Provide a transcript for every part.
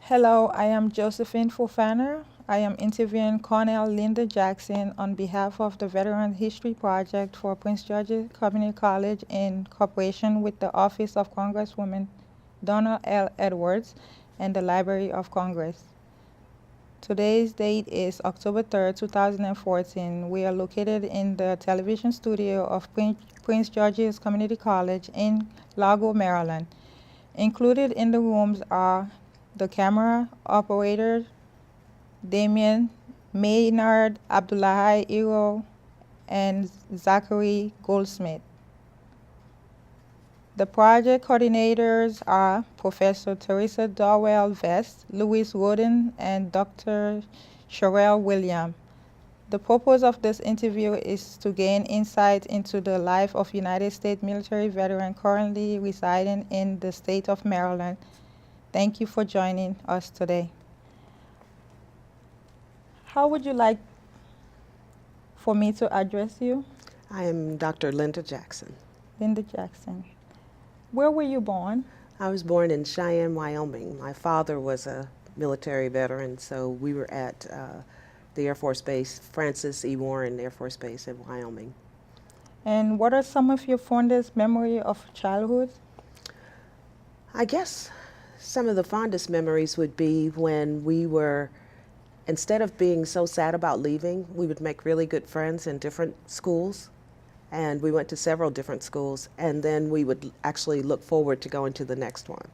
Hello, I am Josephine Fofana. I am interviewing Colonel Lynda Jackson on behalf of the Veteran History Project for Prince George's Community College in cooperation with the Office of Congresswoman Donna L. Edwards and the Library of Congress. Today's date is October 3rd, 2014. We are located in the television studio of Prince George's Community College in Largo, Maryland. Included in the rooms are the camera operator, Damien Maynard Abdullahi Iro, and Zachary Goldsmith. The project coordinators are Professor Teresa Darwell Vest, Louis Roden, and Dr. Sherelle William. The purpose of this interview is to gain insight into the life of United States military veteran currently residing in the state of Maryland. Thank you for joining us today. How would you like for me to address you? I am Dr. Lynda Jackson. Lynda Jackson. Where were you born? I was born in Cheyenne, Wyoming. My father was a military veteran, so we were at the Air Force Base, Francis E. Warren Air Force Base in Wyoming. And what are some of your fondest memories of childhood? I guess some of the fondest memories would be when we were, instead of being so sad about leaving, we would make really good friends in different schools. And we went to several different schools, and then we would actually look forward to going to the next one.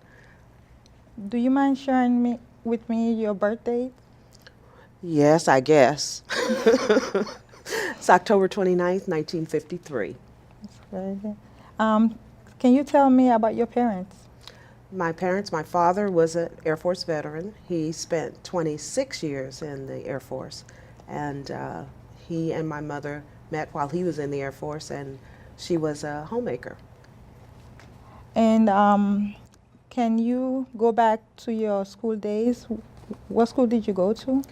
Do you mind sharing with me your birth date? Yes, I guess. It's October 29th, 1953. That's very good. Can you tell me about your parents? My father was an Air Force veteran. He spent 26 years in the Air Force, and he and my mother met while he was in the Air Force, and she was a homemaker. And can you go back to your school days? What school did you go to?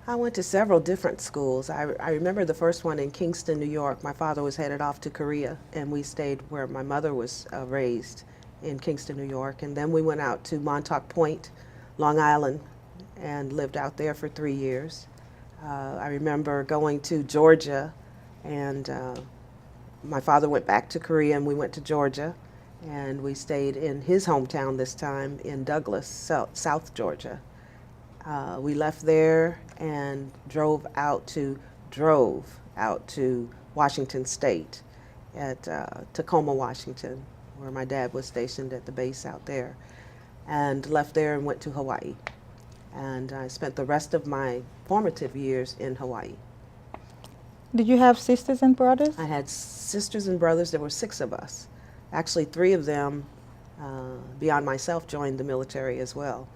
I went to several different schools. I remember the first one in Kingston, New York. My father was headed off to Korea, and we stayed where my mother was raised in Kingston, New York. And then we went out to Montauk Point, Long Island, and lived out there for 3 years. I remember going to Georgia, and my father went back to Korea, and we went to Georgia, and we stayed in his hometown this time in Douglas, South Georgia. We left there and drove out to Washington State at Tacoma, Washington, where my dad was stationed at the base out there, and left there and went to Hawaii. And I spent the rest of my formative years in Hawaii. Did you have sisters and brothers? I had sisters and brothers. There were 6 of us. Actually, 3 of them, beyond myself, joined the military as well.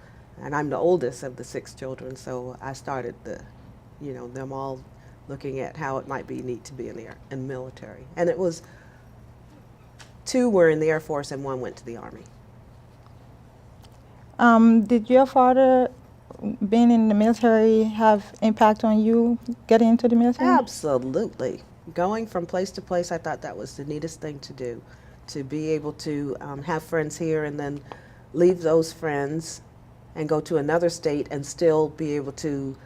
And I'm the oldest of the 6 children, so I started them all looking at how it might be neat to be in the military. And it was 2 were in the Air Force and 1 went to the Army. Did your father, being in the military, have impact on you getting into the military? Absolutely. Going from place to place, I thought that was the neatest thing to do, to be able to have friends here and then leave those friends and go to another state and still be able to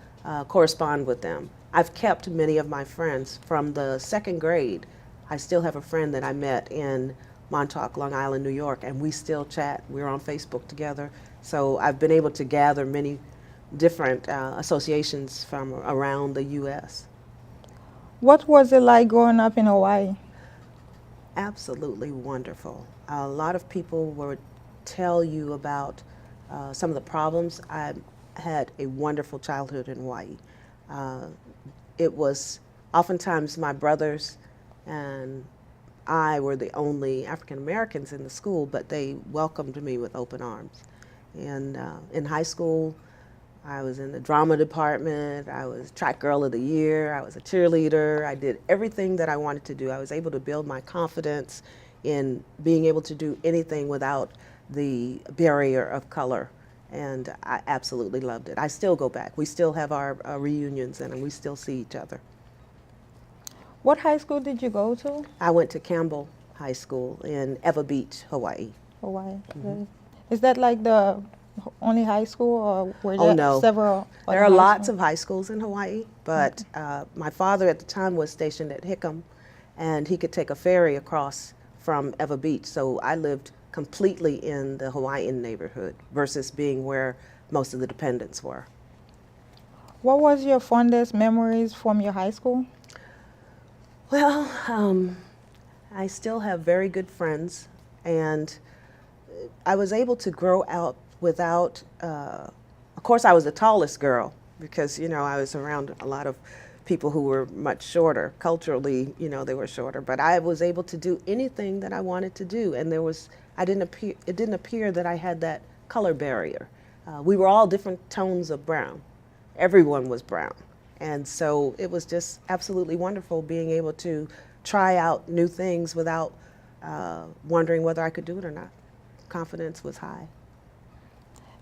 correspond with them. I've kept many of my friends from the 2nd grade. I still have a friend that I met in Montauk, Long Island, New York, and we still chat. We're on Facebook together. So I've been able to gather many different associations from around the U.S. What was it like growing up in Hawaii? Absolutely wonderful. A lot of people would tell you about some of the problems. I had a wonderful childhood in Hawaii. It was oftentimes my brothers and I were the only African Americans in the school, but they welcomed me with open arms. And in high school, I was in the drama department, I was track girl of the year, I was a cheerleader, I did everything that I wanted to do. I was able to build my confidence in being able to do anything without the barrier of color, and I absolutely loved it. I still go back. We still have our reunions, and we still see each other. What high school did you go to? I went to Campbell High School in Ewa Beach, Hawaii. Hawaii. Mm-hmm. Is that like the only high school, or were Oh, there no. several There other are high lots schools? of high schools in Hawaii, but my father at the time was stationed at Hickam, and he could take a ferry across from Eva Beach. So I lived completely in the Hawaiian neighborhood versus being where most of the dependents were. What was your fondest memories from your high school? Well, I still have very good friends, and I was able to grow out without, of course, I was the tallest girl because, you know, I was around a lot of people who were much shorter. Culturally, you know, they were shorter, but I was able to do anything that I wanted to do, and it didn't appear that I had that color barrier. We were all different tones of brown. Everyone was brown. And so it was just absolutely wonderful being able to try out new things without wondering whether I could do it or not. Confidence was high.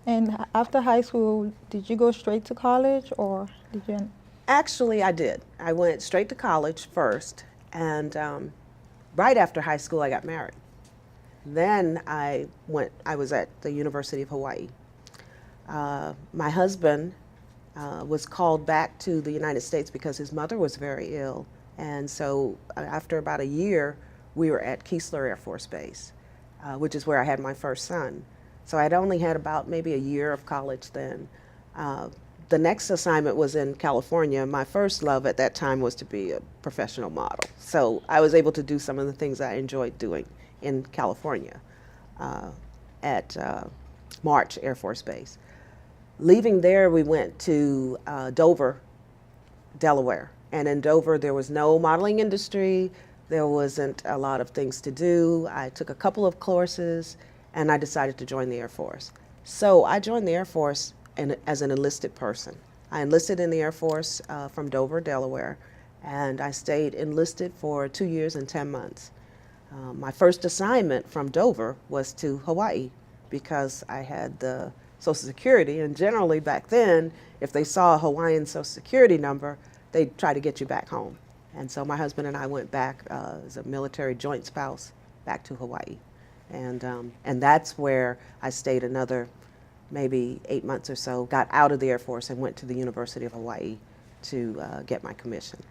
And after high school, did you go straight to college, or did you? Actually, I did. I went straight to college first, and right after high school, I got married. Then I was at the University of Hawaii. My husband was called back to the United States because his mother was very ill. And so after about a year, we were at Keesler Air Force Base, which is where I had my first son. So I'd only had about maybe a year of college then. The next assignment was in California. My first love at that time was to be a professional model. So I was able to do some of the things I enjoyed doing in California at March Air Force Base. Leaving there, we went to Dover, Delaware. And in Dover, there was no modeling industry. There wasn't a lot of things to do. I took a couple of courses, and I decided to join the Air Force. So I joined the Air Force as an enlisted person. I enlisted in the Air Force from Dover, Delaware, and I stayed enlisted for 2 years and 10 months. My first assignment from Dover was to Hawaii because I had the Social Security, and generally back then, if they saw a Hawaiian Social Security number, they'd try to get you back home. And so my husband and I went back as a military joint spouse back to Hawaii. And that's where I stayed another maybe 8 months or so, got out of the Air Force and went to the University of Hawaii to get my commission.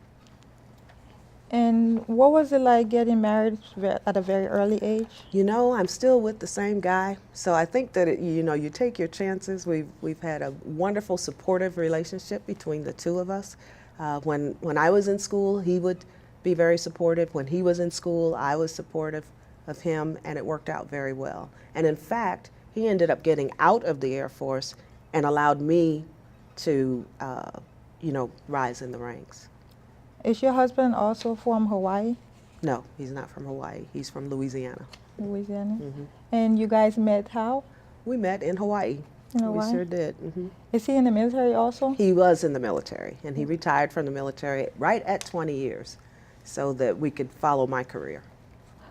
And what was it like getting married at a very early age? You know, I'm still with the same guy, so I think that you know, you take your chances. We've had a wonderful, supportive relationship between the two of us. When I was in school, he would be very supportive. When he was in school, I was supportive of him, and it worked out very well. And in fact, he ended up getting out of the Air Force and allowed me to, you know, rise in the ranks. Is your husband also from Hawaii, No, he's not from Hawaii. He's from Louisiana. Louisiana? Hmm. And you guys met how? We met in Hawaii. In We Hawaii? sure did. Hmm. Is he in the military also? He was in the military, and he retired from the military right at 20 years so that we could follow my career.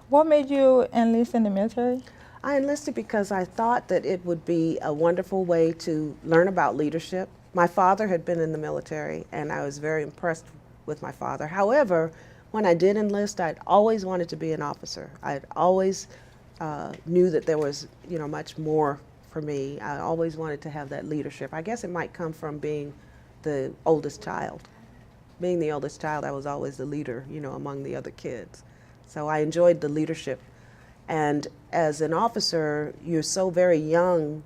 What made you enlist in the military? I enlisted because I thought that it would be a wonderful way to learn about leadership. My father had been in the military, and I was very impressed with my father. However, when I did enlist, I'd always wanted to be an officer. I'd always knew that there was, you know, much more for me. I always wanted to have that leadership. I guess it might come from being the oldest child. Being the oldest child, I was always the leader, you know, among the other kids. So I enjoyed the leadership. And as an officer, you're so very young,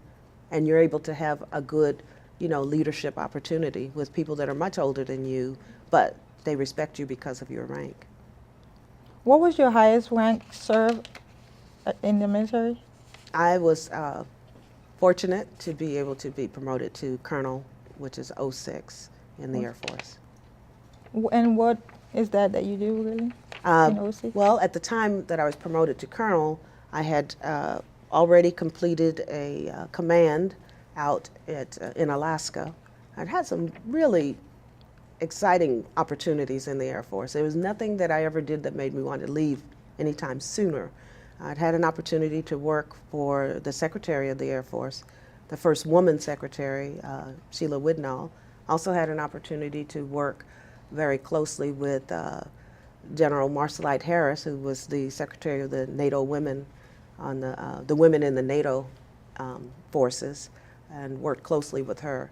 and you're able to have a good, you know, leadership opportunity with people that are much older than you, but they respect you because of your rank. What was your highest rank served in the military? I was fortunate to be able to be promoted to colonel, which is '06 in the Air Force. And what is that you do really in OC? Well, at the time that I was promoted to colonel, I had already completed a command out in Alaska. I'd had some really exciting opportunities in the Air Force. There was nothing that I ever did that made me want to leave anytime sooner. I'd had an opportunity to work for the Secretary of the Air Force, the first woman secretary, Sheila Widnall. Also had an opportunity to work very closely with General Marcelite Harris, who was the Secretary of the NATO women on the women in the NATO forces. and worked closely with her.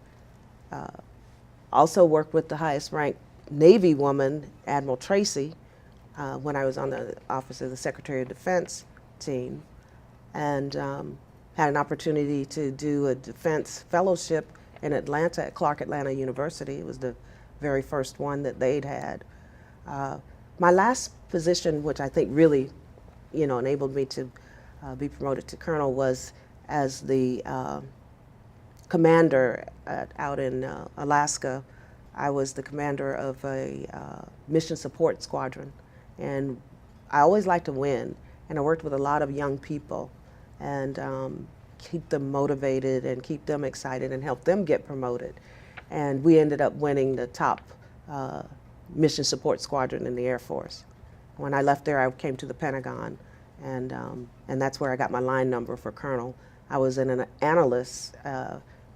Also worked with the highest ranked Navy woman, Admiral Tracy, when I was on the Office of the Secretary of Defense team, and had an opportunity to do a defense fellowship in Atlanta at Clark Atlanta University. It was the very first one that they'd had. My last position, which I think really, enabled me to be promoted to colonel, was as the commander out in Alaska. I was the commander of a mission support squadron, and I always like to win, and I worked with a lot of young people and keep them motivated and keep them excited and help them get promoted. And we ended up winning the top mission support squadron in the Air Force. When I left there, I came to the Pentagon, and that's where I got my line number for colonel. I was an analyst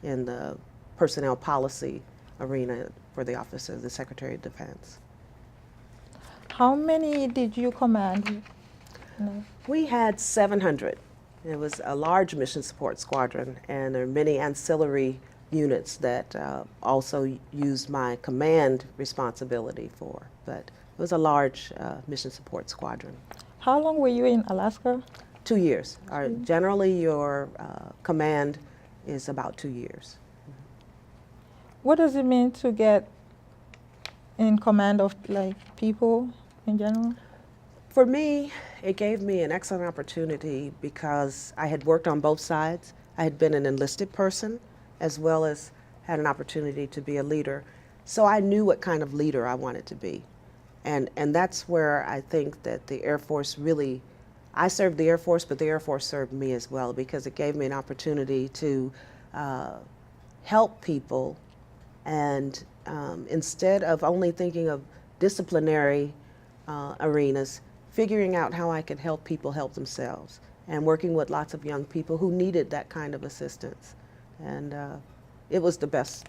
in the personnel policy arena for the Office of the Secretary of Defense. How many did you command? No. We had 700. It was a large mission support squadron, and there are many ancillary units that also used my command responsibility for. But it was a large mission support squadron. How long were you in Alaska? 2 years. Generally, your command is about 2 years. What does it mean to get in command of people in general? For me, it gave me an excellent opportunity because I had worked on both sides. I had been an enlisted person as well as had an opportunity to be a leader. So I knew what kind of leader I wanted to be. And that's where I think that the Air Force really, I served the Air Force, but the Air Force served me as well, because it gave me an opportunity to help people. And instead of only thinking of disciplinary arenas, figuring out how I could help people help themselves, and working with lots of young people who needed that kind of assistance. And it was the best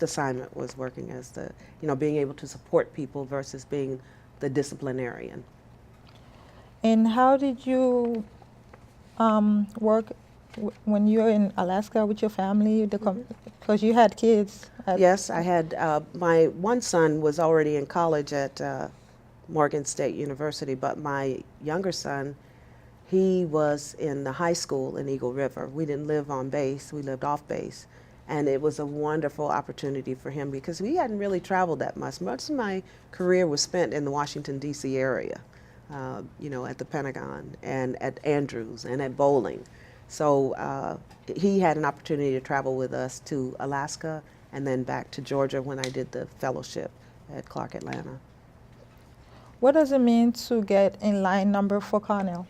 assignment, was working as the, being able to support people versus being the disciplinarian. And how did you work when you were in Alaska with your family? Because you had kids. Yes, I had, my one son was already in college at Morgan State University, but my younger son, he was in the high school in Eagle River. We didn't live on base, we lived off base. And it was a wonderful opportunity for him because we hadn't really traveled that much. Much of my career was spent in the Washington, D.C. area, at the Pentagon and at Andrews and at Bowling. So he had an opportunity to travel with us to Alaska and then back to Georgia when I did the fellowship at Clark Atlanta. What does it mean to get in line number for colonel?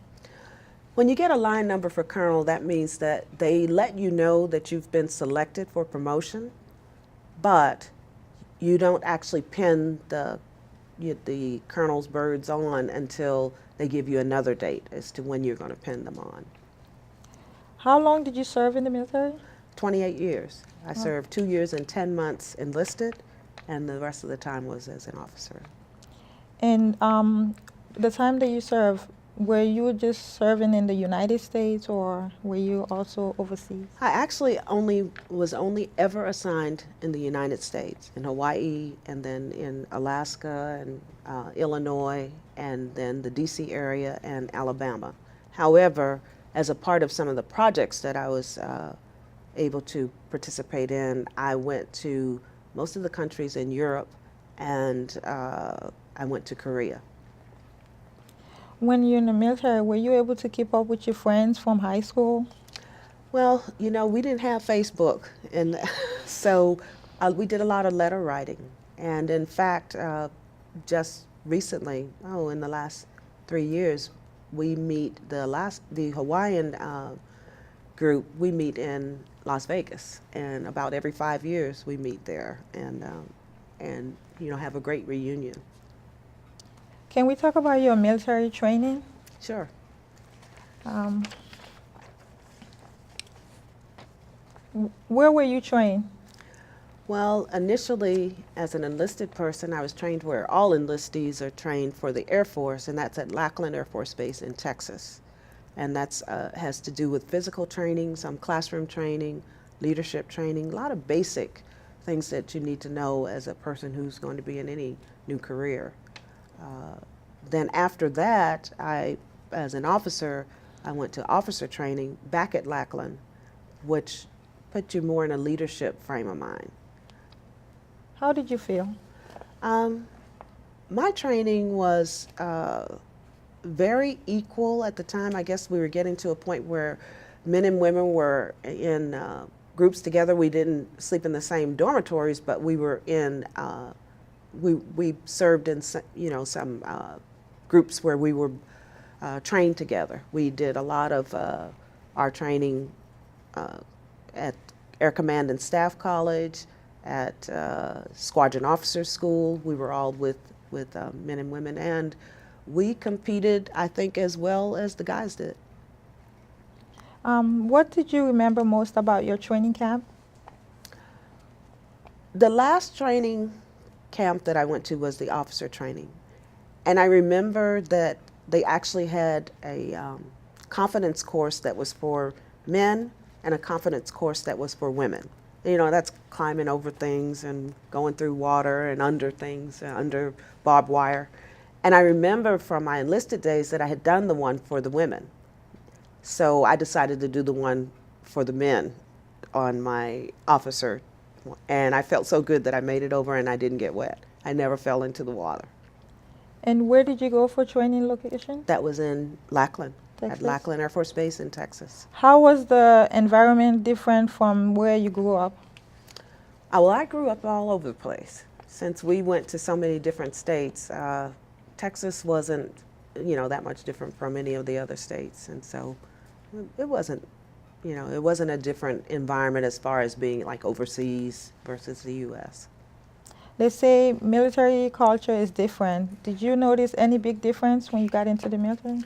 When you get a line number for colonel, that means that they let you know that you've been selected for promotion, but you don't actually pin the colonel's birds on until they give you another date as to when you're going to pin them on. How long did you serve in the military? 28 years. I served 2 years and 10 months enlisted, and the rest of the time was as an officer. And the time that you served, were you just serving in the United States, or were you also overseas? I actually was only ever assigned in the United States, in Hawaii, and then in Alaska and Illinois, and then the DC area and Alabama. However, as a part of some of the projects that I was able to participate in, I went to most of the countries in Europe, and I went to Korea. When you're in the military, were you able to keep up with your friends from high school? Well, we didn't have Facebook, and so we did a lot of letter writing. And in fact, just recently, in the last 3 years, we meet the Hawaiian group. We meet in Las Vegas, and about every 5 years we meet there, and have a great reunion. Can we talk about your military training? Sure. Where were you trained? Well, initially, as an enlisted person, I was trained where all enlistees are trained for the Air Force, and that's at Lackland Air Force Base in Texas. And that's has to do with physical training, some classroom training, leadership training, a lot of basic things that you need to know as a person who's going to be in any new career. Then after that, as an officer, I went to officer training back at Lackland, which put you more in a leadership frame of mind. How did you feel? My training was very equal at the time. I guess we were getting to a point where men and women were in groups together. We didn't sleep in the same dormitories, but we were in, we served in some groups where we were trained together. We did a lot of our training at Air Command and Staff College, at Squadron Officers School. We were all with men and women, and we competed, I think, as well as the guys did. What did you remember most about your training camp? The last training camp that I went to was the officer training. And I remember that they actually had a confidence course that was for men and a confidence course that was for women. You know, that's climbing over things and going through water and under things, under barbed wire. And I remember from my enlisted days that I had done the one for the women. So I decided to do the one for the men on my officer. And I felt so good that I made it over and I didn't get wet. I never fell into the water. And where did you go for training location? That was in Lackland, Texas? at Lackland Air Force Base in Texas. How was the environment different from where you grew up? Well, I grew up all over the place. Since we went to so many different states, Texas wasn't, that much different from any of the other states. And so it wasn't, it wasn't a different environment as far as being like overseas versus the U.S. They say military culture is different. Did you notice any big difference when you got into the military?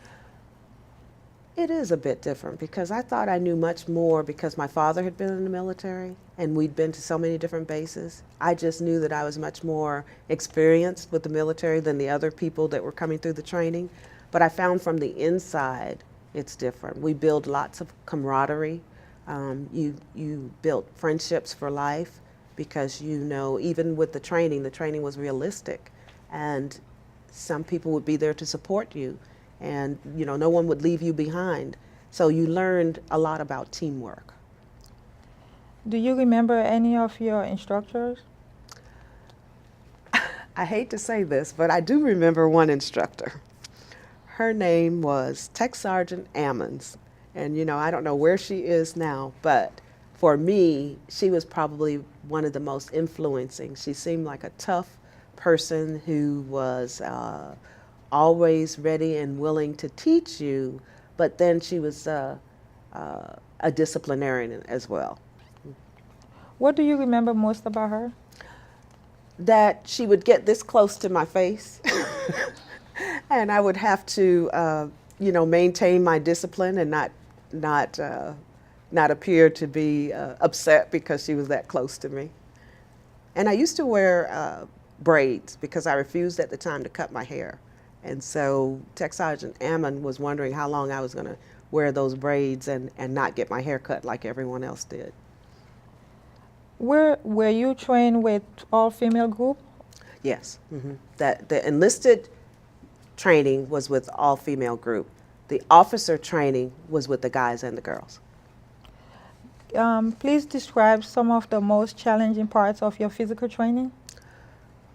It is a bit different because I thought I knew much more because my father had been in the military and we'd been to so many different bases. I just knew that I was much more experienced with the military than the other people that were coming through the training. But I found from the inside it's different. We build lots of camaraderie. You built friendships for life because even with the training was realistic, and some people would be there to support you, and no one would leave you behind. So you learned a lot about teamwork. Do you remember any of your instructors? I hate to say this, but I do remember one instructor. Her name was Tech Sergeant Ammons, and I don't know where she is now, but for me, she was probably one of the most influencing. She seemed like a tough person who was always ready and willing to teach you, but then she was a disciplinarian as well. What do you remember most about her? That she would get this close to my face and I would have to maintain my discipline and not appear to be upset because she was that close to me. And I used to wear braids because I refused at the time to cut my hair. And so Tech Sergeant Ammon was wondering how long I was going to wear those braids and not get my hair cut like everyone else did. Were you trained with all-female group? Yes. Mm-hmm. The enlisted training was with all-female group. The officer training was with the guys and the girls. Please describe some of the most challenging parts of your physical training.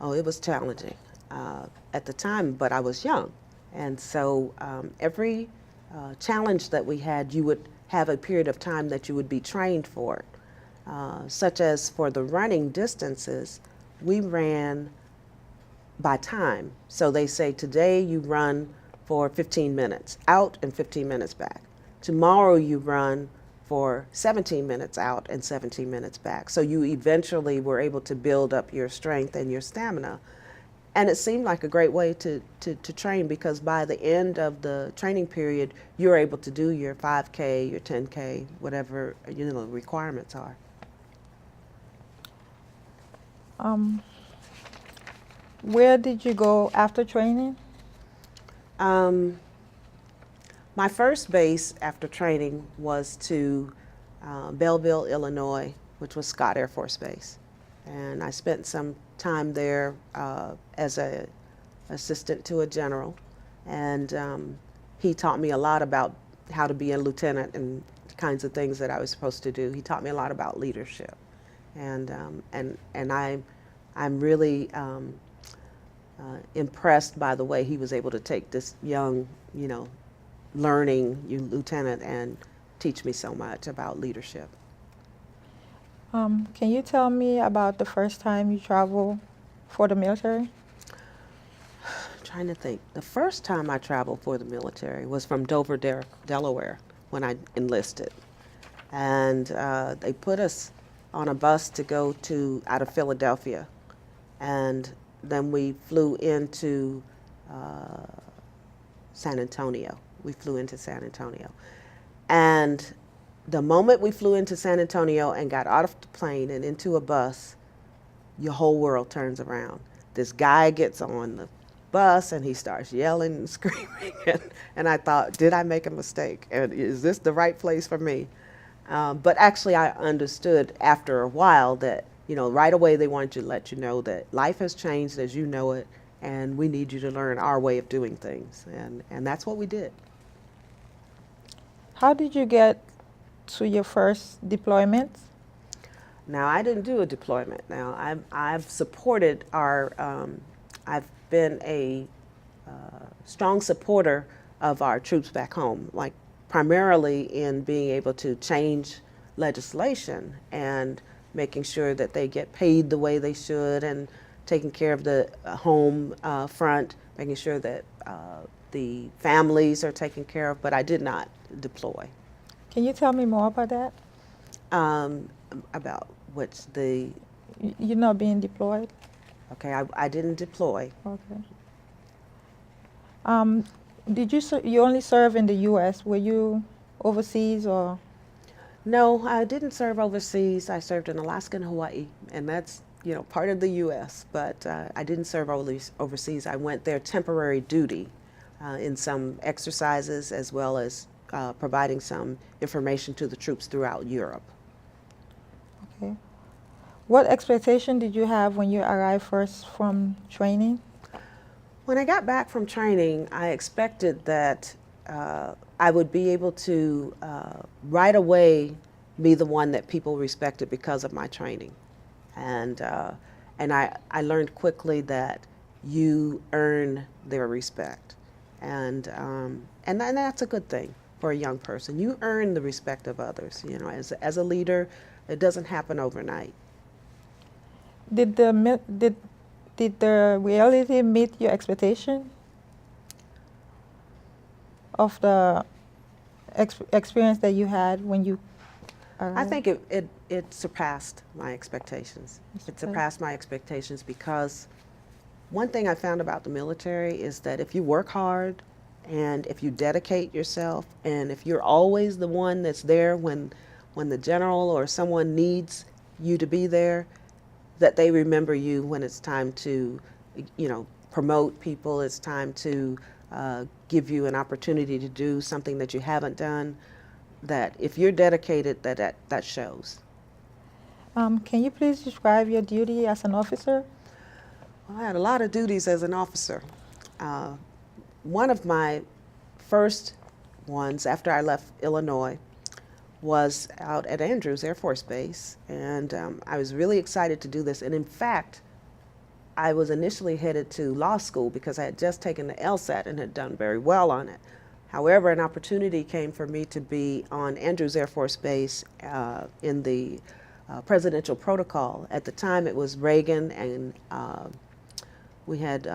Oh, it was challenging at the time, but I was young. And so every challenge that we had, you would have a period of time that you would be trained for it. Such as for the running distances, we ran by time. So they say today you run for 15 minutes out and 15 minutes back. Tomorrow you run for 17 minutes out and 17 minutes back. So you eventually were able to build up your strength and your stamina. And it seemed like a great way to train because by the end of the training period, you're able to do your 5K, your 10K, whatever the requirements are. Where did you go after training? My first base after training was to Belleville, Illinois, which was Scott Air Force Base. And I spent some time there as an assistant to a general. And he taught me a lot about how to be a lieutenant and the kinds of things that I was supposed to do. He taught me a lot about leadership. I'm really impressed by the way he was able to take this young, learning lieutenant and teach me so much about leadership. Can you tell me about the first time you traveled for the military? I'm trying to think. The first time I traveled for the military was from Dover, Delaware, when I enlisted. And they put us on a bus to go out of Philadelphia. And then we flew into San Antonio. We flew into San Antonio. And the moment we flew into San Antonio and got out of the plane and into a bus, your whole world turns around. This guy gets on the bus and he starts yelling and screaming. And I thought, did I make a mistake? And is this the right place for me? But actually, I understood after a while that, right away they wanted to let you know that life has changed as you know it, and we need you to learn our way of doing things. And that's what we did. How did you get to your first deployment? Now, I didn't do a deployment. Now, I've supported I've been a strong supporter of our troops back home, like primarily in being able to change legislation and making sure that they get paid the way they should and taking care of the home front, making sure that the families are taken care of, but I did not deploy. Can you tell me more about that? About which the... You're not being deployed? Okay, I didn't deploy. Okay. Did you only serve in the U.S.? Were you overseas or? No, I didn't serve overseas. I served in Alaska and Hawaii, and that's part of the U.S., but I didn't serve overseas. I went there temporary duty in some exercises as well as providing some information to the troops throughout Europe. Okay. What expectation did you have when you arrived first from training? When I got back from training, I expected that I would be able to right away be the one that people respected because of my training. And I learned quickly that you earn their respect. And that's a good thing for a young person. You earn the respect of others. As a leader, it doesn't happen overnight. Did the reality meet your expectation of the experience that you had when you arrived? I think it surpassed my expectations. It surpassed my expectations because one thing I found about the military is that if you work hard and if you dedicate yourself and if you're always the one that's there when the general or someone needs you to be there, that they remember you when it's time to, promote people, it's time to give you an opportunity to do something that you haven't done, that if you're dedicated, that shows. Can you please describe your duty as an officer? Well, I had a lot of duties as an officer. One of my first ones after I left Illinois was out at Andrews Air Force Base, and I was really excited to do this. And in fact, I was initially headed to law school because I had just taken the LSAT and had done very well on it. However, an opportunity came for me to be on Andrews Air Force Base in the presidential protocol. At the time, it was Reagan, and we had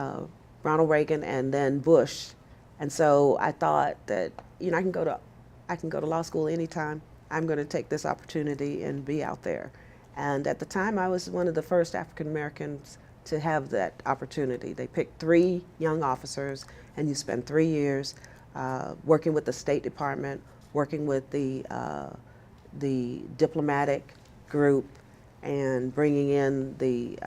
Ronald Reagan and then Bush. And so I thought that, I can go to law school anytime. I'm going to take this opportunity and be out there. And at the time, I was one of the first African Americans to have that opportunity. They picked 3 young officers, and you spend 3 years working with the State Department, working with the diplomatic group, and bringing in the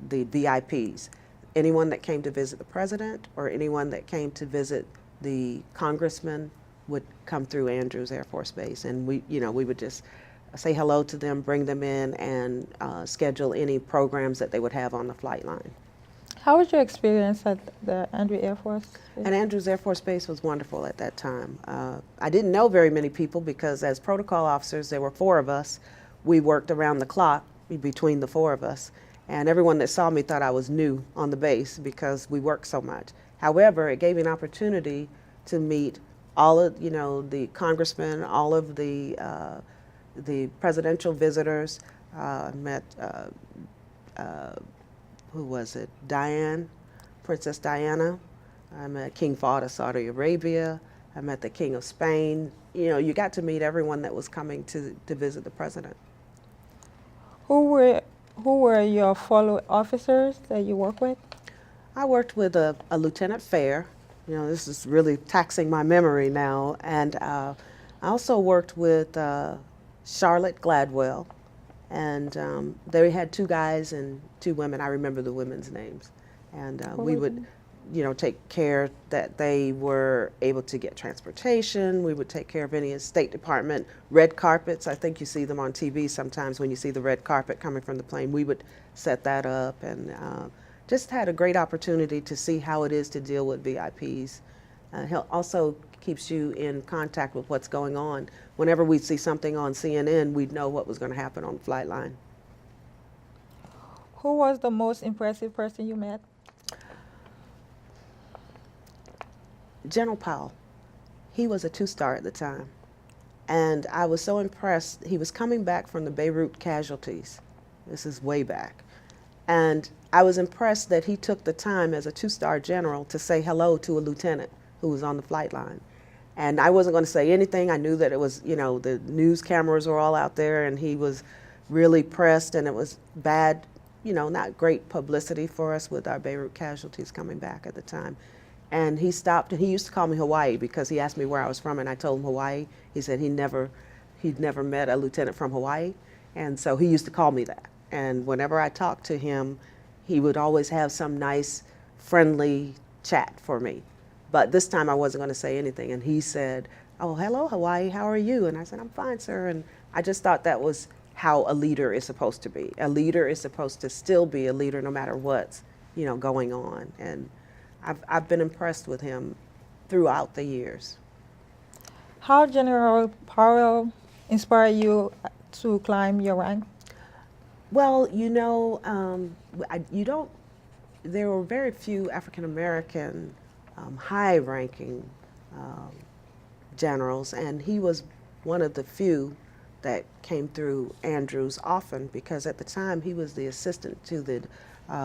VIPs. Anyone that came to visit the president or anyone that came to visit the congressman would come through Andrews Air Force Base, and we would just say hello to them, bring them in, and schedule any programs that they would have on the flight line. How was your experience at the Andrews Air Force Base? And Andrews Air Force Base was wonderful at that time. I didn't know very many people because as protocol officers, there were 4 of us. We worked around the clock between the 4 of us. And everyone that saw me thought I was new on the base because we worked so much. However, it gave me an opportunity to meet all of, the congressmen, all of the presidential visitors. I met, who was it? Princess Diana. I met King Fahd of Saudi Arabia. I met the King of Spain. You got to meet everyone that was coming to visit the president. Who were your fellow officers that you work with? I worked with a Lieutenant Fair. This is really taxing my memory now. And I also worked with Charlotte Gladwell. And they had 2 guys and 2 women. I remember the women's names. And we would, take care that they were able to get transportation. We would take care of any State Department red carpets. I think you see them on TV sometimes when you see the red carpet coming from the plane. We would set that up, and just had a great opportunity to see how it is to deal with VIPs. He also keeps you in contact with what's going on. Whenever we'd see something on CNN, we'd know what was going to happen on the flight line. Who was the most impressive person you met? General Powell. He was a 2-star at the time. And I was so impressed. He was coming back from the Beirut casualties. This is way back. And I was impressed that he took the time as a 2-star general to say hello to a lieutenant who was on the flight line. And I wasn't going to say anything. I knew that it was, the news cameras were all out there, and he was really pressed, and it was bad, not great publicity for us with our Beirut casualties coming back at the time. And he stopped, and he used to call me Hawaii because he asked me where I was from, and I told him Hawaii. He said he'd never met a lieutenant from Hawaii, and so he used to call me that. And whenever I talked to him, he would always have some nice, friendly chat for me. But this time I wasn't going to say anything, and he said, "Oh, hello, Hawaii, how are you?" And I said, "I'm fine, sir." And I just thought that was how a leader is supposed to be. A leader is supposed to still be a leader no matter what's, going on. And I've been impressed with him throughout the years. How General Powell inspired you to climb your rank? Well, there were very few African American high-ranking generals, and he was one of the few that came through Andrews often, because at the time he was the assistant to the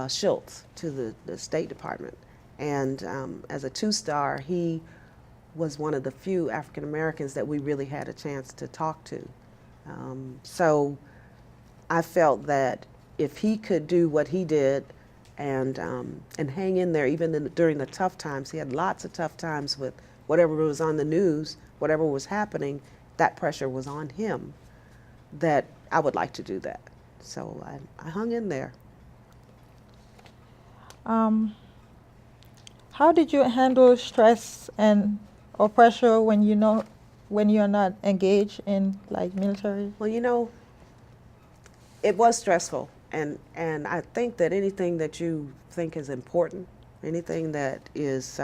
Schultz, to the State Department. And as a 2-star, he was one of the few African Americans that we really had a chance to talk to. So I felt that if he could do what he did and hang in there even during the tough times, he had lots of tough times with whatever was on the news, whatever was happening, that pressure was on him, that I would like to do that. So I hung in there. How did you handle stress or pressure when you're not engaged in military? Well, it was stressful, and I think that anything that you think is important, anything that is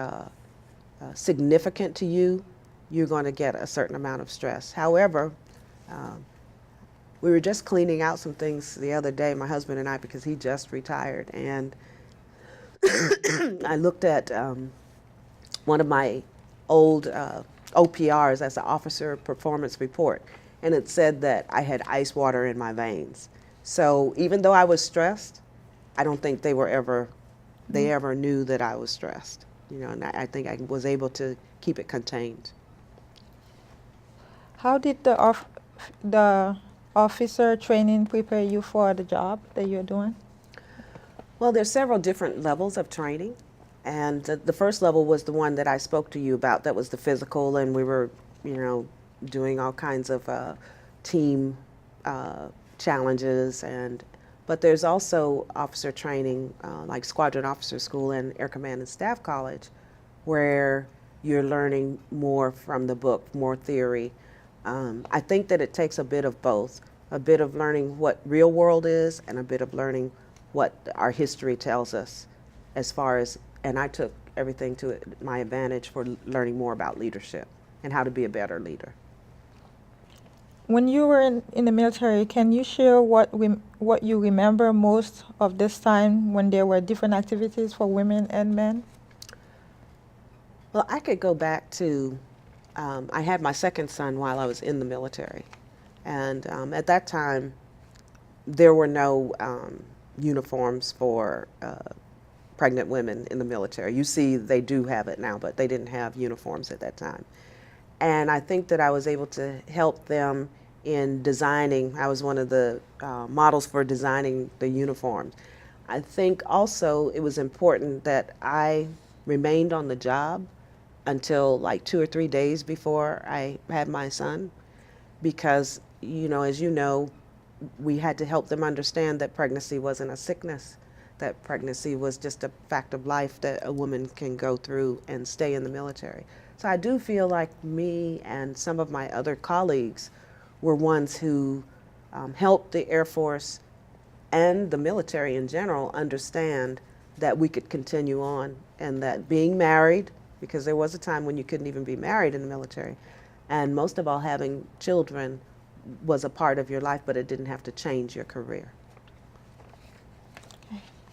significant to you, you're going to get a certain amount of stress. However, we were just cleaning out some things the other day, my husband and I, because he just retired, and I looked at one of my old OPRs, as an officer performance report, and it said that I had ice water in my veins. So even though I was stressed, I don't think they ever knew that I was stressed. And I think I was able to keep it contained. How did the officer training prepare you for the job that you're doing? Well, there's several different levels of training, and the first level was the one that I spoke to you about. That was the physical, and we were, doing all kinds of team challenges. But there's also officer training, like Squadron Officer School and Air Command and Staff College, where you're learning more from the book, more theory. I think that it takes a bit of both, a bit of learning what real world is and a bit of learning what our history tells us as far as, and I took everything to my advantage for learning more about leadership and how to be a better leader. When you were in the military, can you share what you remember most of this time when there were different activities for women and men? Well, I could go back to, I had my second son while I was in the military. And at that time, there were no uniforms for pregnant women in the military. You see, they do have it now, but they didn't have uniforms at that time. And I think that I was able to help them in designing. I was one of the models for designing the uniforms. I think also it was important that I remained on the job until like 2 or 3 days before I had my son, because, you know, as you know, we had to help them understand that pregnancy wasn't a sickness, that pregnancy was just a fact of life that a woman can go through and stay in the military. So I do feel like me and some of my other colleagues were ones who helped the Air Force and the military in general understand that we could continue on, and that being married, because there was a time when you couldn't even be married in the military, and most of all having children was a part of your life, but it didn't have to change your career.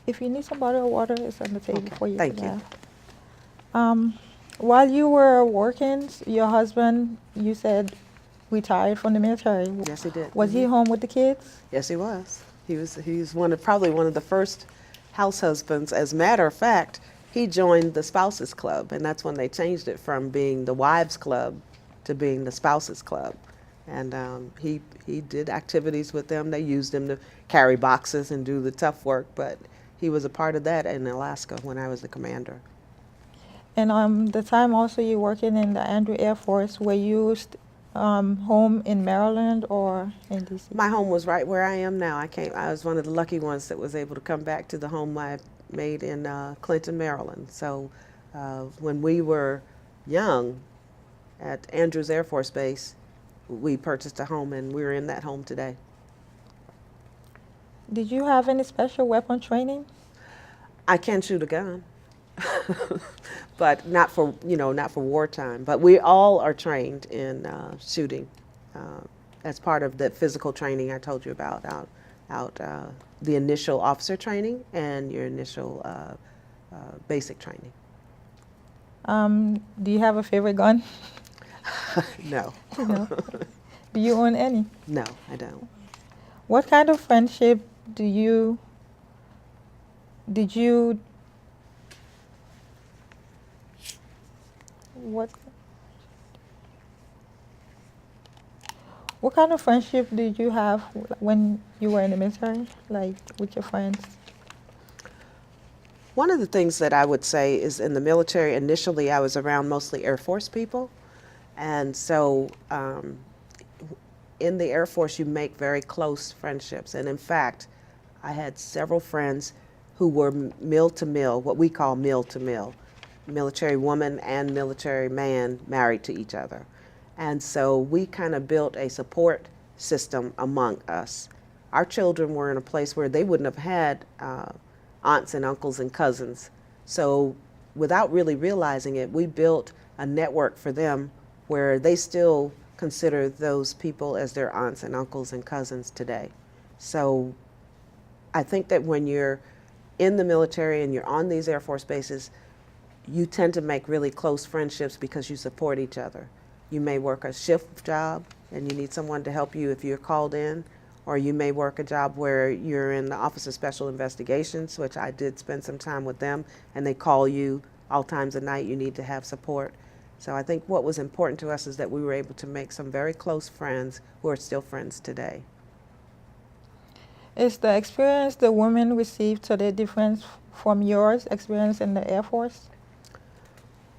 If you need some bottle of water, it's on the table Okay, for you. thank you. While you were working, your husband, you said, retired from the military. Yes, he did. Was he home with the kids? Yes, he was. He's probably one of the first house husbands. As a matter of fact, he joined the Spouses Club, and that's when they changed it from being the Wives Club to being the Spouses Club. And he did activities with them. They used him to carry boxes and do the tough work, but he was a part of that in Alaska when I was the commander. And the time also you working in the Andrew Air Force, were you home in Maryland or in D.C.? My home was right where I am now. I was one of the lucky ones that was able to come back to the home I made in Clinton, Maryland. So when we were young at Andrews Air Force Base, we purchased a home, and we're in that home today. Did you have any special weapon training? I can shoot a gun, but not for wartime. But we all are trained in shooting as part of the physical training I told you about, the initial officer training and your initial basic training. Do you have a favorite gun? No. No. Do you own any? No, I don't. What kind of friendship what kind of friendship did you have when you were in the military, like with your friends? One of the things that I would say is in the military, initially I was around mostly Air Force people. And so in the Air Force, you make very close friendships. And in fact, I had several friends who were mill to mill, what we call mill to mill, military woman and military man married to each other. And so we kind of built a support system among us. Our children were in a place where they wouldn't have had aunts and uncles and cousins. So without really realizing it, we built a network for them where they still consider those people as their aunts and uncles and cousins today. So I think that when you're in the military and you're on these Air Force bases, you tend to make really close friendships because you support each other. You may work a shift job and you need someone to help you if you're called in, or you may work a job where you're in the Office of Special Investigations, which I did spend some time with them, and they call you all times of night. You need to have support. So I think what was important to us is that we were able to make some very close friends who are still friends today. Is the experience the women received today different from yours experience in the Air Force?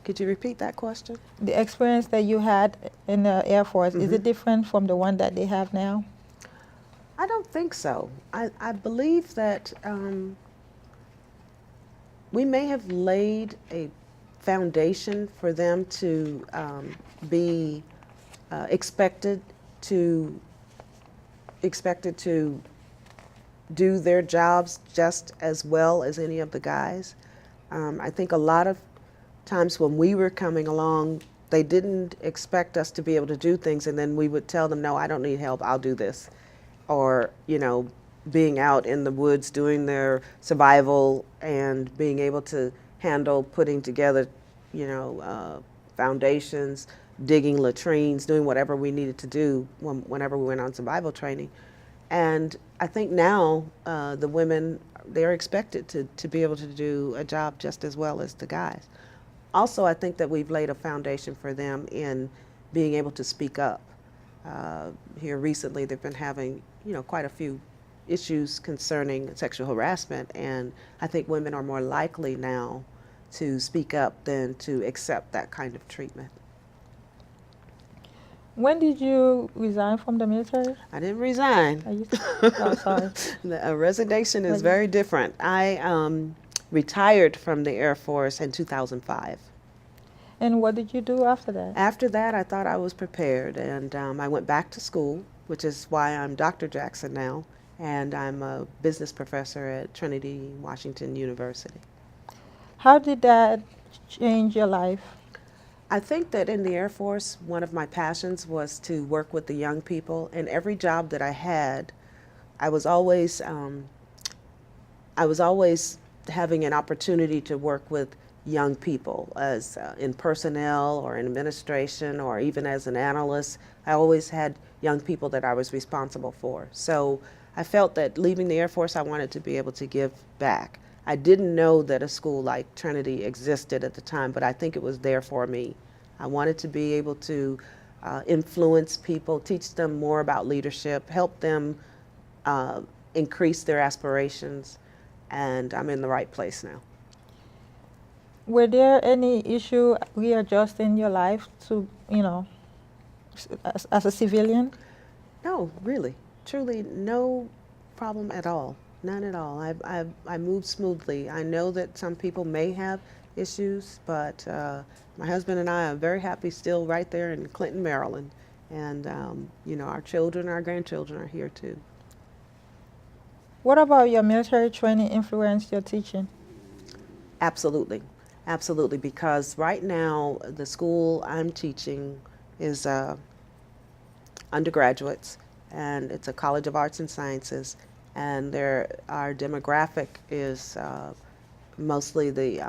Could you repeat that question? The experience that you had in the Air Force, is it different from the one that they have now? I don't think so. I believe that we may have laid a foundation for them to be expected to do their jobs just as well as any of the guys. I think a lot of times when we were coming along, they didn't expect us to be able to do things, and then we would tell them, no, I don't need help, I'll do this. Or, being out in the woods doing their survival and being able to handle putting together, foundations, digging latrines, doing whatever we needed to do whenever we went on survival training. And I think now the women, they're expected to be able to do a job just as well as the guys. Also, I think that we've laid a foundation for them in being able to speak up. Here recently, they've been having, quite a few issues concerning sexual harassment, and I think women are more likely now to speak up than to accept that kind of treatment. When did you resign from the military? I didn't resign. Oh, sorry. The resignation is very different. I retired from the Air Force in 2005. And what did you do after that? After that, I thought I was prepared, and I went back to school, which is why I'm Dr. Jackson now, and I'm a business professor at Trinity Washington University. How did that change your life? I think that in the Air Force, one of my passions was to work with the young people. And every job that I had, I was always having an opportunity to work with young people, as in personnel or in administration or even as an analyst. I always had young people that I was responsible for. So I felt that leaving the Air Force, I wanted to be able to give back. I didn't know that a school like Trinity existed at the time, but I think it was there for me. I wanted to be able to influence people, teach them more about leadership, help them increase their aspirations, and I'm in the right place now. Were there any issue readjusting your life to, as a civilian? No, really, truly no problem at all. None at all. I move smoothly. I know that some people may have issues, but my husband and I are very happy still right there in Clinton, Maryland. And, our children, our grandchildren are here too. What about your military training influenced your teaching? Absolutely. Absolutely. Because right now, the school I'm teaching is undergraduates, and it's a College of Arts and Sciences. And our demographic is mostly the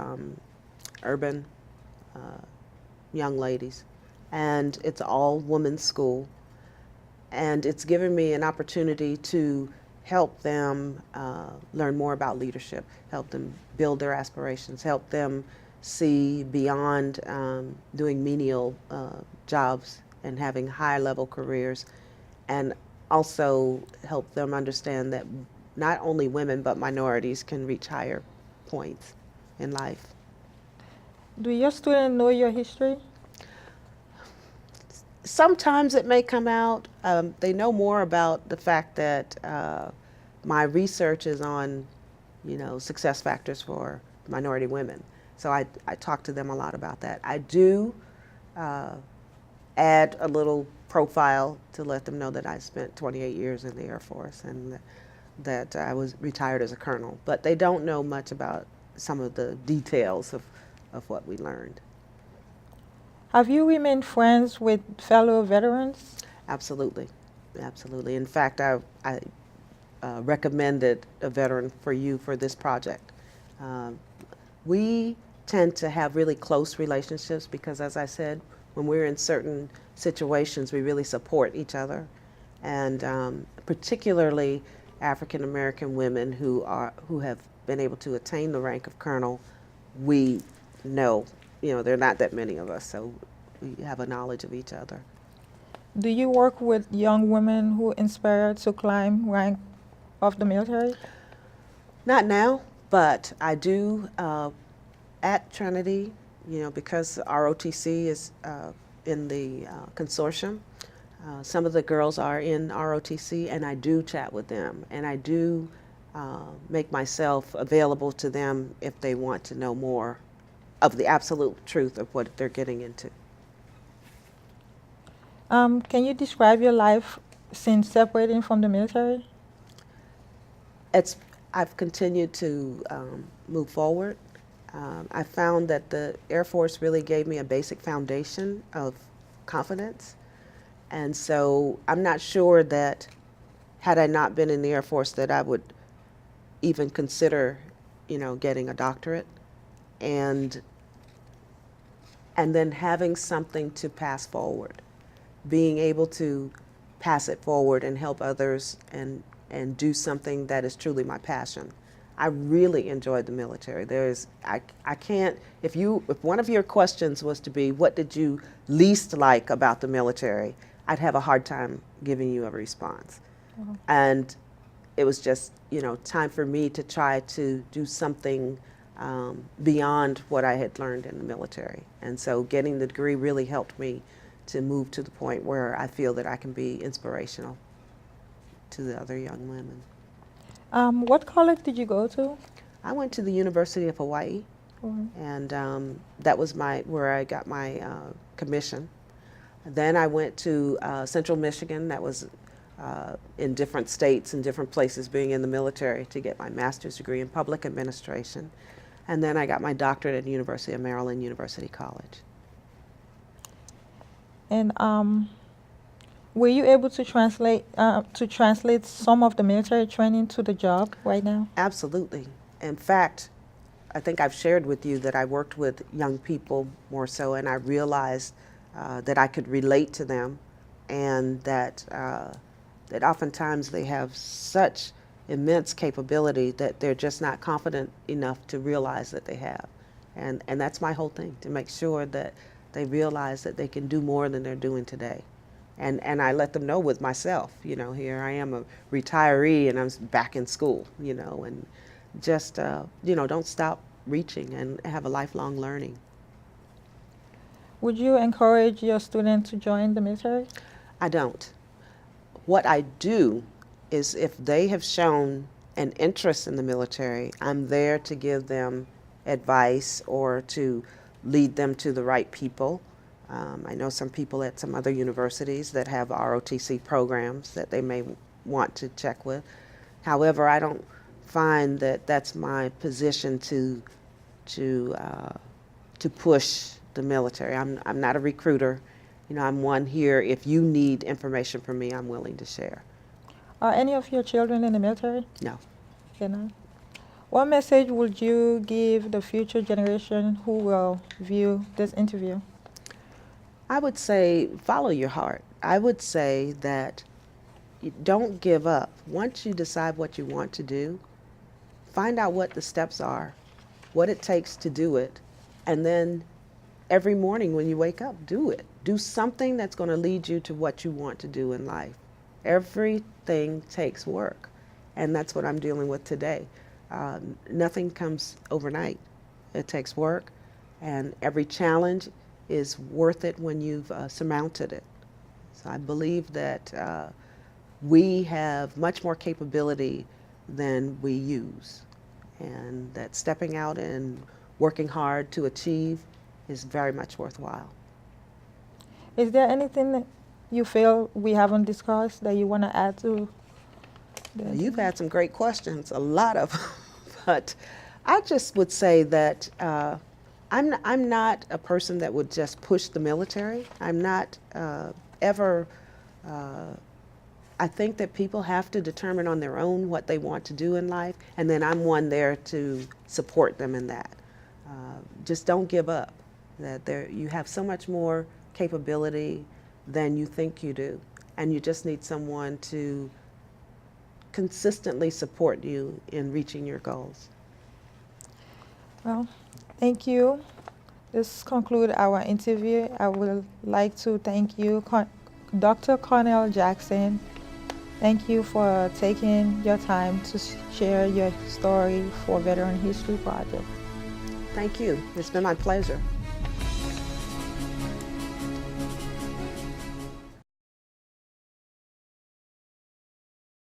urban young ladies, and it's all women's school, and it's given me an opportunity to help them learn more about leadership, help them build their aspirations, help them see beyond doing menial jobs and having high-level careers, and also help them understand that not only women but minorities can reach higher points in life. Do your students know your history? Sometimes it may come out. They know more about the fact that my research is on, success factors for minority women. So I talk to them a lot about that. I do add a little profile to let them know that I spent 28 years in the Air Force and that I was retired as a colonel. But they don't know much about some of the details of what we learned. Have you remained friends with fellow veterans? Absolutely. Absolutely. In fact, I recommended a veteran for you for this project. We tend to have really close relationships because, as I said, when we're in certain situations, we really support each other. And particularly African American women who have been able to attain the rank of colonel, we know, there are not that many of us, so we have a knowledge of each other. Do you work with young women who inspire to climb rank of the military? Not now, but I do at Trinity, because ROTC is in the consortium. Some of the girls are in ROTC, and I do chat with them, and I do make myself available to them if they want to know more of the absolute truth of what they're getting into. Can you describe your life since separating from the military? It's I've continued to move forward. I found that the Air Force really gave me a basic foundation of confidence, and so I'm not sure that had I not been in the Air Force that I would even consider, getting a doctorate, and then having something to pass forward, being able to pass it forward and help others and do something that is truly my passion. I really enjoyed the military. I can't, if one of your questions was to be, what did you least like about the military? I'd have a hard time giving you a response. Mhm. And it was just, time for me to try to do something beyond what I had learned in the military. And so getting the degree really helped me to move to the point where I feel that I can be inspirational to the other young women. What college did you go to? I went to the University of Hawaii, and that was where I got my commission. Then I went to Central Michigan. That was in different states and different places being in the military to get my master's degree in public administration. And then I got my doctorate at the University of Maryland, University College. And were you able to translate some of the military training to the job right now? Absolutely. In fact, I think I've shared with you that I worked with young people more so, and I realized that I could relate to them, and that oftentimes they have such immense capability that they're just not confident enough to realize that they have. And that's my whole thing, to make sure that they realize that they can do more than they're doing today. And I let them know with myself, here I am a retiree and I'm back in school, and just, don't stop reaching and have a lifelong learning. Would you encourage your students to join the military? I don't. What I do is if they have shown an interest in the military, I'm there to give them advice or to lead them to the right people. I know some people at some other universities that have ROTC programs that they may want to check with. However, I don't find that that's my position to push the military. I'm not a recruiter. I'm one here. If you need information from me, I'm willing to share. Are any of your children in the military? No. They're not. What message would you give the future generation who will view this interview? I would say follow your heart. I would say that you don't give up. Once you decide what you want to do, find out what the steps are, what it takes to do it, and then every morning when you wake up, do it. Do something that's going to lead you to what you want to do in life. Everything takes work, and that's what I'm dealing with today. Nothing comes overnight. It takes work, and every challenge is worth it when you've surmounted it. So I believe that we have much more capability than we use, and that stepping out and working hard to achieve is very much worthwhile. Is there anything that you feel we haven't discussed that you want to add to the interview? You've had some great questions, a lot of them, but I just would say that I'm not a person that would just push the military. I'm not ever. I think that people have to determine on their own what they want to do in life, and then I'm one there to support them in that. Just don't give up. That you have so much more capability than you think you do, and you just need someone to consistently support you in reaching your goals. Well, thank you. This concludes our interview. I would like to thank you, Dr. Cornell Jackson. Thank you for taking your time to share your story for Veteran History Project. Thank you. It's been my pleasure.